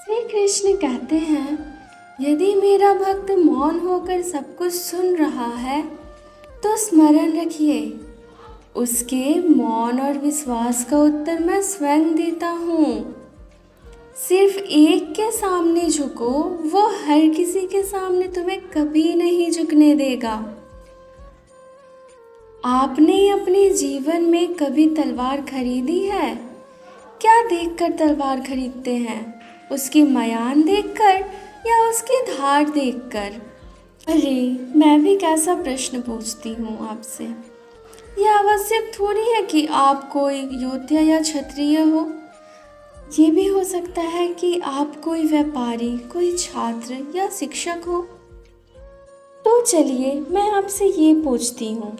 श्री कृष्ण कहते हैं, यदि मेरा भक्त मौन होकर सब कुछ सुन रहा है तो स्मरण रखिए, उसके मौन और विश्वास का उत्तर मैं स्वयं देता हूँ। सिर्फ एक के सामने झुको, वो हर किसी के सामने तुम्हें कभी नहीं झुकने देगा। आपने अपने जीवन में कभी तलवार खरीदी है? क्या देखकर तलवार खरीदते हैं? उसकी मयान देखकर या उसकी धार देखकर? अरे, मैं भी कैसा प्रश्न पूछती हूँ आपसे। यह आवश्यक थोड़ी है कि आप कोई योद्धा या क्षत्रिय हो। ये भी हो सकता है कि आप कोई व्यापारी, कोई छात्र या शिक्षक हो। तो चलिए, मैं आपसे ये पूछती हूँ,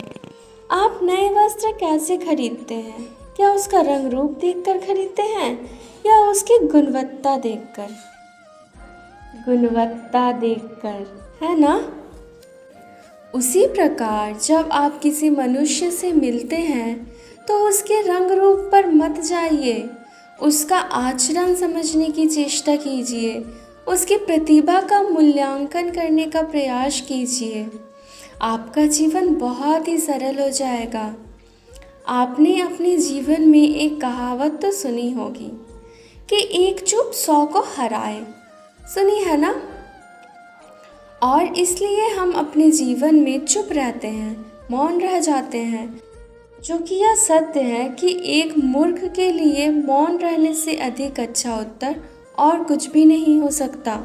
आप नए वस्त्र कैसे खरीदते हैं? क्या उसका रंग रूप देखकर खरीदते हैं या उसकी गुणवत्ता देखकर? गुणवत्ता देखकर, है ना? उसी प्रकार जब आप किसी मनुष्य से मिलते हैं तो उसके रंग रूप पर मत जाइए, उसका आचरण समझने की चेष्टा कीजिए, उसकी प्रतिभा का मूल्यांकन करने का प्रयास कीजिए। आपका जीवन बहुत ही सरल हो जाएगा। आपने अपने जीवन में एक कहावत तो सुनी होगी कि एक चुप 100 को हराए, सुनी है ना? और इसलिए हम अपने जीवन में चुप रहते हैं, मौन रह जाते हैं, जो कि यह सत्य है कि एक मूर्ख के लिए मौन रहने से अधिक अच्छा उत्तर और कुछ भी नहीं हो सकता।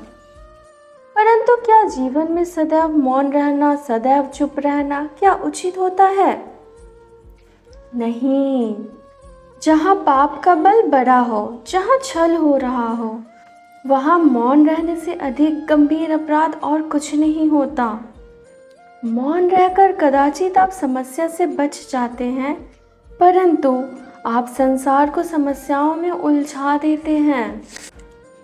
परंतु क्या जीवन में सदैव मौन रहना, सदैव चुप रहना क्या उचित होता है? नहीं। जहाँ पाप का बल बड़ा हो, जहाँ छल हो रहा हो, वहाँ मौन रहने से अधिक गंभीर अपराध और कुछ नहीं होता। मौन रहकर कदाचित आप समस्या से बच जाते हैं, परंतु आप संसार को समस्याओं में उलझा देते हैं।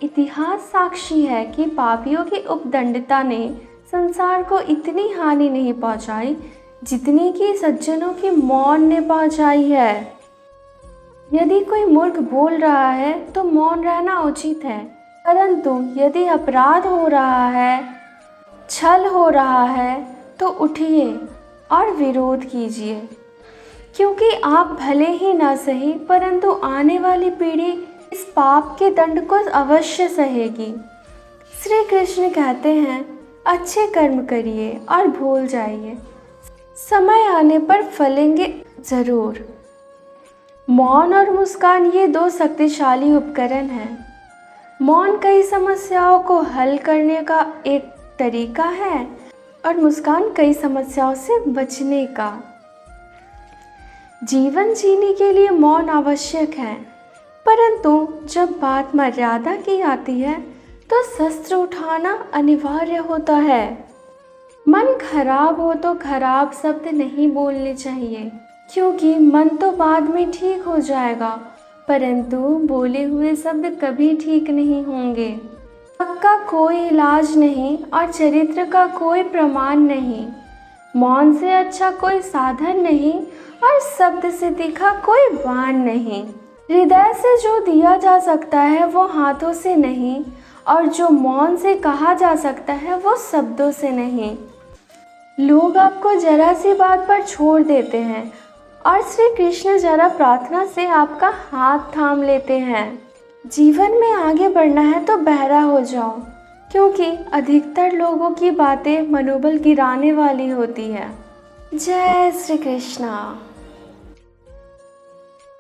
इतिहास साक्षी है कि पापियों की उपदंडता ने संसार को इतनी हानि नहीं पहुंचाई जितनी कि सज्जनों की मौन ने पहुंचाई है। यदि कोई मूर्ख बोल रहा है तो मौन रहना उचित है, परंतु यदि अपराध हो रहा है, छल हो रहा है, तो उठिए और विरोध कीजिए, क्योंकि आप भले ही ना सही परंतु आने वाली पीढ़ी इस पाप के दंड को अवश्य सहेगी। श्री कृष्ण कहते हैं, अच्छे कर्म करिए और भूल जाइए, समय आने पर फलेंगे जरूर। मौन और मुस्कान ये दो शक्तिशाली उपकरण हैं। मौन कई समस्याओं को हल करने का एक तरीका है और मुस्कान कई समस्याओं से बचने का। जीवन जीने के लिए मौन आवश्यक है, परंतु जब बात मर्यादा की आती है तो शस्त्र उठाना अनिवार्य होता है। मन खराब हो तो खराब शब्द नहीं बोलने चाहिए, क्योंकि मन तो बाद में ठीक हो जाएगा, परंतु बोले हुए शब्द कभी ठीक नहीं होंगे। हक का कोई इलाज नहीं और चरित्र का कोई प्रमाण नहीं। मौन से अच्छा कोई साधन नहीं और शब्द से दिखा कोई बाण नहीं। हृदय से जो दिया जा सकता है वो हाथों से नहीं, और जो मौन से कहा जा सकता है वो शब्दों से नहीं। लोग आपको जरा सी बात पर छोड़ देते हैं और श्री कृष्ण जरा प्रार्थना से आपका हाथ थाम लेते हैं। जीवन में आगे बढ़ना है तो बहरा हो जाओ, क्योंकि अधिकतर लोगों की बातें मनोबल गिराने वाली होती है। जय श्री कृष्णा।